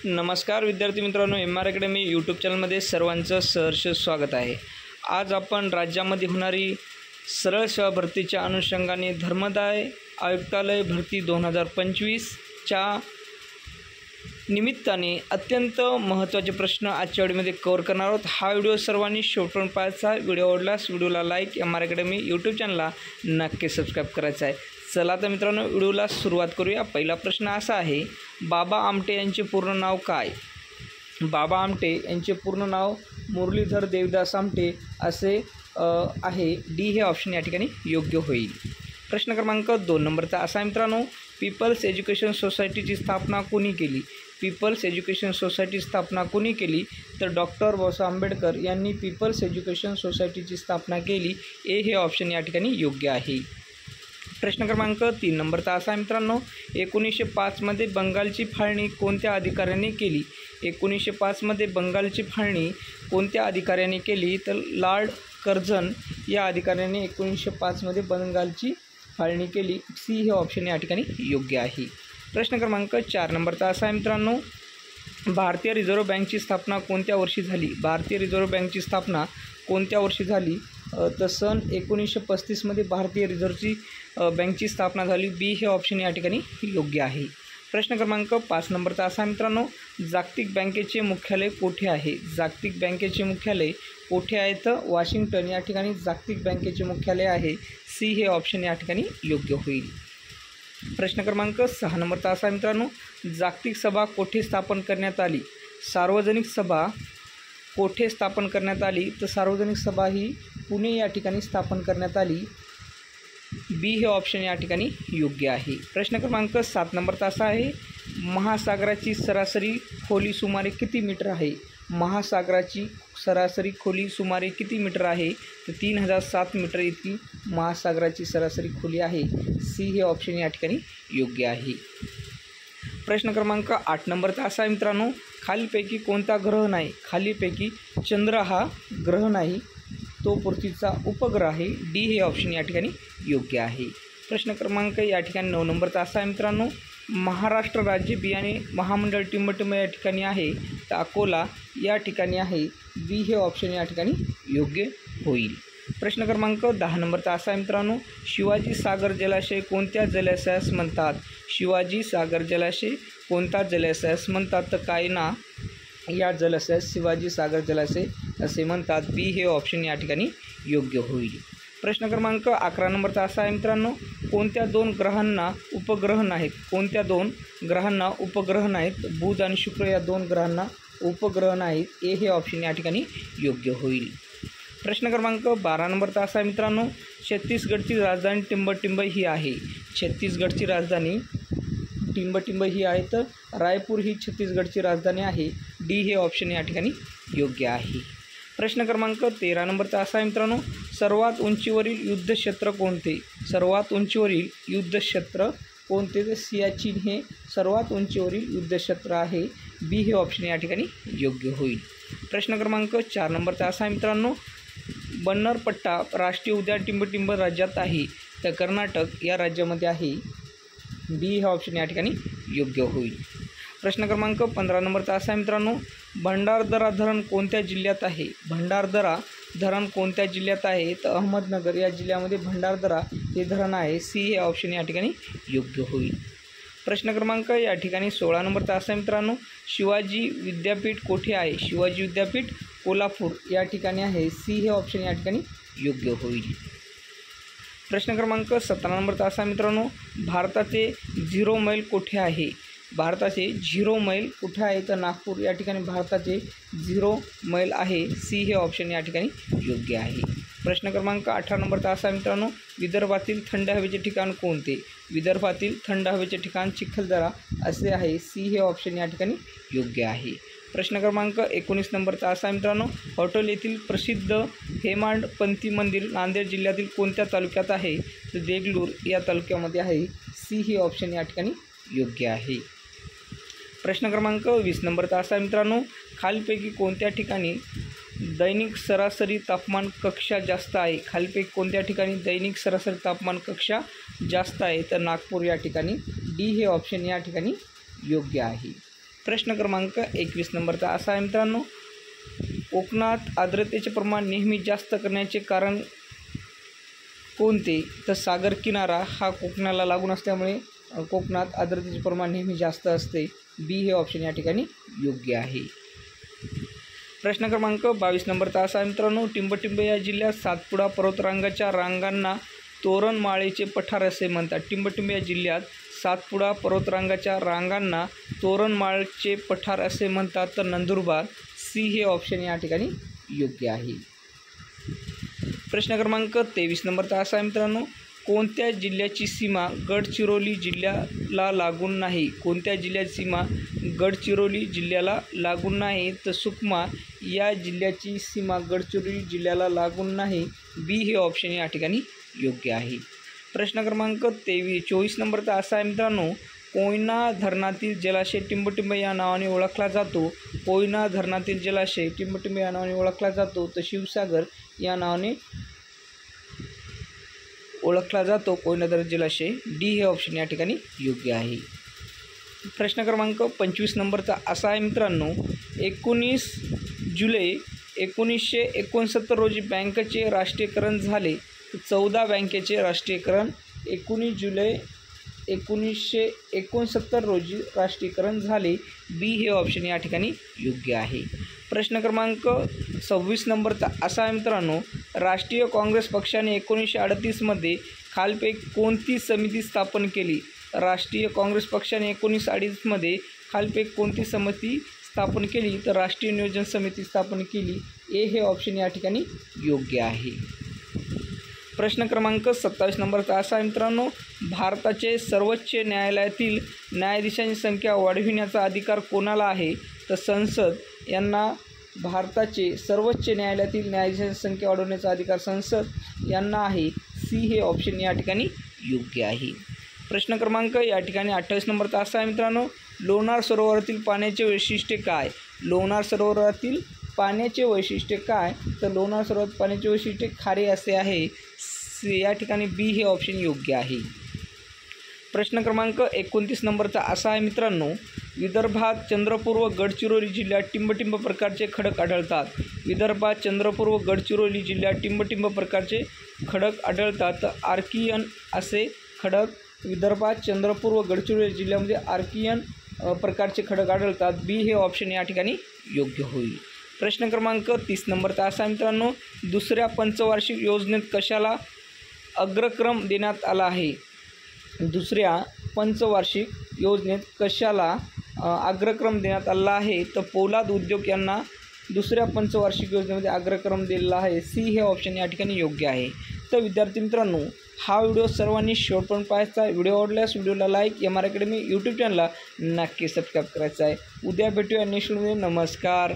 नमस्कार विद्यार्थी मित्रांनो, MR अकॅडमी यूट्यूब चॅनलमध्ये सर्वांचं सहर्ष स्वागत आहे। आज आपण राज्यामध्ये होणारी सरळ सेवा भरतीच्या अनुषंगाने धर्मदाय आयुक्तालय भरती 2025च्या निमित्ताने अत्यंत महत्त्वाचे प्रश्न आजच्या व्हिडिओमध्ये कव्हर करणार आहोत। हा व्हिडिओ सर्वांनी शेवटपर्यंत पाहायचा। व्हिडिओ आवडल्यास व्हिडिओला लाईक, MR अकॅडमी यूट्यूब चॅनलला नक्की सबस्क्राईब करायचं आहे। चला तर मित्रांनो, व्हिडिओला सुरुवात करूया। पहिला प्रश्न असा आहे, बाबा आमटे यांचे पूर्ण नाव काय? बाबा आमटे यांचे पूर्ण नाव मुरलीधर देवदास आमटे असे आहे। डी हे ऑप्शन या ठिकाणी योग्य होईल। प्रश्न क्रमांक 2 नंबरचा असा आहे मित्रांनो, पीपल्स एज्युकेशन सोसायटीची स्थापना कोणी केली? पीपल्स एज्युकेशन सोसायटी स्थापना कोणी केली? तर डॉक्टर बाबासाहेब आंबेडकर यांनी पीपल्स एज्युकेशन सोसायटीची स्थापना केली। ए हे ऑप्शन या ठिकाणी योग्य आहे। प्रश्न क्रमांक 3 नंबरचा असा आहे मित्रांनो, 1905 मध्ये बंगालची फाळणी कोणत्या अधिकाऱ्याने केली? 1905 मध्ये बंगालची फाळणी कोणत्या अधिकाऱ्याने केली? तर लॉर्ड कर्झन या अधिकाऱ्याने 1905 मध्ये बंगालची फाळणी केली। सी हे ऑप्शन या ठिकाणी योग्य आहे। प्रश्न क्रमांक 4 नंबरचा असा आहे मित्रांनो, भारतीय रिझर्व्ह बँकची स्थापना कोणत्या वर्षी झाली? भारतीय रिझर्व्ह बँकची स्थापना कोणत्या वर्षी झाली? तर सन 1935 मध्ये भारतीय रिझर्व्हची बँकची स्थापना झाली। बी हे ऑप्शन या ठिकाणी योग्य आहे। प्रश्न क्रमांक 5 नंबरचा असा मित्रांनो, जागतिक बँकेचे मुख्यालय कोठे आहे? जागतिक बँकेचे मुख्यालय कोठे आहे? तर वॉशिंग्टन या ठिकाणी जागतिक बँकेचे मुख्यालय आहे। सी हे ऑप्शन या ठिकाणी योग्य होईल। प्रश्न क्रमांक 6 नंबरचा असा मित्रांनो, जागतिक सभा कोठे स्थापन करण्यात आली? सार्वजनिक सभा कोठे स्थापन करण्यात आली? तर सार्वजनिक सभा ही पुणे या ठिकाणी स्थापन करण्यात आली। बी हे ऑप्शन या ठिकाणी योग्य आहे। प्रश्न क्रमांक 7 नंबरचा असा आहे, महासागराची सरासरी खोली सुमारे किती मीटर आहे? महासागराची सरासरी खोली सुमारे किती मीटर आहे? तर 3007 मीटर इतकी महासागराची सरासरी खोली आहे। सी हे ऑप्शन या ठिकाणी योग्य आहे। प्रश्न क्रमांक 8 नंबरचा असा आहे मित्रांनो, खालीपैकी कोणता ग्रह नाही? खालीपैकी चंद्र हा ग्रह नाही, तो पृथ्वीचा उपग्रह आहे। डी हे ऑप्शन या ठिकाणी योग्य आहे। प्रश्न क्रमांक या ठिकाणी 9 नंबरचा असा आहे मित्रांनो, महाराष्ट्र राज्य बियाणे महामंडळ टिंबटिंब या ठिकाणी आहे, तर अकोला या ठिकाणी आहे। बी हे ऑप्शन या ठिकाणी योग्य होईल। प्रश्न क्रमांक 10 नंबरचा असा आहे मित्रांनो, शिवाजी सागर जलाशय कोणत्या जलाशयास म्हणतात? शिवाजी सागर जलाशय कोणता जलाशयास म्हणतात? तर कायना या जलाशयास शिवाजी सागर जलाशय असे म्हणतात। बी हे ऑप्शन या ठिकाणी योग्य होईल। प्रश्न क्रमांक 11 नंबरचा असा आहे मित्रांनो, कोणत्या 2 ग्रहांना उपग्रह नाहीत? कोणत्या 2 ग्रहांना उपग्रह नाहीत? बुध आणि शुक्र या 2 ग्रहांना उपग्रह नाहीत। ए हे ऑप्शन या ठिकाणी योग्य होईल। प्रश्न क्रमांक 12 नंबरचा असा आहे मित्रांनो, छत्तीसगडची राजधानी टिंबटिंब ही आहे। छत्तीसगडची राजधानी टिंबटिंब ही आहे, तर रायपूर ही छत्तीसगडची राजधानी आहे। डी हे ऑप्शन या ठिकाणी योग्य आहे। प्रश्न क्रमांक 13 नंबरचा असा आहे मित्रांनो, सर्वात उंचीवरील युद्धक्षेत्र कोणते? सर्वात उंचीवरील युद्धक्षेत्र कोणते? तर सियाचीन हे सर्वात उंचीवरील युद्धक्षेत्र आहे। बी हे ऑप्शन या ठिकाणी योग्य होईल। प्रश्न क्रमांक 4 नंबरचा असा आहे मित्रांनो, बन्नरपट्टा राष्ट्रीय उद्यान टिंबटिंब राज्यात आहे, तर कर्नाटक या राज्यामध्ये आहे। बी हे ऑप्शन या ठिकाणी योग्य होईल। प्रश्न क्रमांक 15 नंबरचा असा आहे मित्रांनो, भंडारदरा धरण कोणत्या जिल्ह्यात आहे? भंडारदरा धरण कोणत्या जिल्ह्यात आहे? तर अहमदनगर या जिल्ह्यामध्ये भंडारदरा हे धरण आहे। सी हे ऑप्शन या ठिकाणी योग्य होईल। प्रश्न क्रमांक या ठिकाणी 16 नंबरचा असा आहे मित्रांनो, शिवाजी विद्यापीठ कोठे आहे? शिवाजी विद्यापीठ कोल्हापूर या ठिकाणी आहे। सी हे ऑप्शन या ठिकाणी योग्य होईल। प्रश्न क्रमांक 17 नंबरचा असा मित्रांनो, भारताचे 0 मैल कोठे आहे? भारताचे 0 मैल कुठे आहे? तर नागपूर या ठिकाणी भारताचे 0 मैल आहे। सी हे ऑप्शन या ठिकाणी योग्य आहे। प्रश्न क्रमांक 18 नंबरचा असा मित्रांनो, विदर्भातील थंड हवेचे ठिकाण कोणते? विदर्भातील थंड हवेचे ठिकाण चिखलदरा असे आहे। सी हे ऑप्शन या ठिकाणी योग्य आहे। प्रश्न क्रमांक 19 नंबरचा असा मित्रांनो, हॉटेल येथील प्रसिद्ध हेमाडपंथी मंदिर नांदेड जिल्ह्यातील कोणत्या तालुक्यात आहे? तर देगलूर या तालुक्यामध्ये आहे। सी हे ऑप्शन या ठिकाणी योग्य आहे। प्रश्न क्रमांक 20 नंबरचा असा मित्रांनो, खालीपैकी कोणत्या ठिकाणी दैनिक सरासरी तापमान कक्षा जास्त आहे? खालीपैकी कोणत्या ठिकाणी दैनिक सरासरी तापमान कक्षा जास्त आहे? तर नागपूर या ठिकाणी। डी हे ऑप्शन या ठिकाणी योग्य आहे। प्रश्न क्रमांक 21 नंबरचा असा आहे मित्रांनो, कोकणात आर्द्रतेचे प्रमाण नेहमी जास्त करण्याचे कारण कोणते? तर सागर किनारा हा कोकणाला लागून असल्यामुळे कोकणात आर्द्रतेचे प्रमाण नेहमी जास्त असते. बी हे ऑप्शन या ठिकाणी योग्य आहे. प्रश्न क्रमांक 22 नंबरचा असा आहे मित्रांनो, टिंबटिंब या जिल्ह्यात सातपुडा पर्वतरांगाच्या रांगांना तोरणमाळेचे पठार असे म्हणतात. टिंबटिंब या जिल्ह्यात सातपुडा पर्वतरांगाच्या रांगांना तोरणमाळचे पठार असे म्हणतात. तर नंदुरबार, सी हे ऑप्शन या ठिकाणी योग्य आहे. प्रश्न क्रमांक 23 नंबरचा असा आहे मित्रांनो, कोणत्या जिल्ह्याची सीमा गडचिरोली जिल्ह्याला लागून नाही? कोणत्या जिल्ह्याची सीमा गडचिरोली जिल्ह्याला लागून नाही? तर सुकमा या जिल्ह्याची सीमा गडचिरोली जिल्ह्याला लागून नाही. बी हे ऑप्शन या ठिकाणी योग्य आहे. प्रश्न क्रमांक 24 नंबरचा असा आहे मित्रांनो, कोयना धरणातील जलाशय टिंबटिंब या नावाने ओळखला जातो. कोयना धरणातील जलाशय टिंबटिंब या नावाने ओळखला जातो. तर शिवसागर या नावाने ओळखला जातो कोयना धरण जलाशय. डी हे ऑप्शन या ठिकाणी योग्य आहे. प्रश्न क्रमांक 25 नंबरचा असा आहे मित्रांनो, 19 जुलै 1969 रोजी बँकेचे राष्ट्रीयकरण झाले. 14 बँकेचे राष्ट्रीयकरण 19 जुलै 1969 रोजी राष्ट्रीयकरण झाले. बी हे ऑप्शन या ठिकाणी योग्य आहे. प्रश्न क्रमांक 26 नंबरचा असा आहे मित्रांनो, राष्ट्रीय काँग्रेस पक्षाने 1938 मध्ये खालीलपैकी कोणती समिती स्थापन केली? राष्ट्रीय काँग्रेस पक्षाने 1938 मध्ये खालीलपैकी कोणती समिती स्थापन केली? तर राष्ट्रीय नियोजन समिती स्थापन केली. ए हे ऑप्शन या ठिकाणी योग्य आहे. प्रश्न क्रमांक 27 नंबरचा असा आहे मित्रांनो, भारताचे सर्वोच्च न्यायालयातील न्यायाधीशांची संख्या वाढविण्याचा अधिकार कोणाला आहे? तर संसद यांना भारताचे सर्वोच्च न्यायालयातील न्यायाधीशांची संख्या वाढवण्याचा अधिकार संसद यांना आहे. सी हे ऑप्शन या ठिकाणी योग्य आहे. प्रश्न क्रमांक या ठिकाणी 28 नंबरचा असा आहे मित्रांनो, लोणार सरोवरातील पाण्याचे वैशिष्ट्य काय? लोणार सरोवरातील पाण्याचे वैशिष्ट्य काय? तर लोणार सरोवरात पाण्याचे वैशिष्ट्य खारे असे आहे. या ठिकाणी बी हे ऑप्शन योग्य आहे. प्रश्न क्रमांक 29 नंबरचा असा आहे मित्रांनो, विदर्भात चंद्रपूर व गडचिरोली जिल्ह्यात टिंबटिंब प्रकारचे खडक आढळतात. विदर्भात चंद्रपूर व गडचिरोली जिल्ह्यात टिंबटिंब प्रकारचे खडक आढळतात. आर्कियन असे खडक विदर्भात चंद्रपूर व गडचिरोली जिल्ह्यामध्ये आर्कियन प्रकारचे खडक आढळतात. बी हे ऑप्शन या ठिकाणी योग्य होईल. प्रश्न क्रमांक 30 नंबरचा असा मित्रांनो, दुसऱ्या पंचवार्षिक योजनेत कशाला अग्रक्रम देण्यात आला आहे? दुसऱ्या पंचवार्षिक योजनेत कशाला अग्रक्रम देण्यात आला आहे? तर पोलाद उद्योग यांना दुसऱ्या पंचवार्षिक योजनेमध्ये अग्रक्रम दिलेला आहे. सी हे ऑप्शन या ठिकाणी योग्य आहे. तर विद्यार्थी मित्रांनो, हा व्हिडिओ सर्वांनी शेवटपर्यंत पाहायचा. व्हिडिओ आवडल्यास व्हिडिओला like, M R academy YouTube चॅनलला नक्की सबस्क्राईब करायचं आहे. उद्या भेटूया नेक्स्ट व्हिडिओमध्ये. नमस्कार.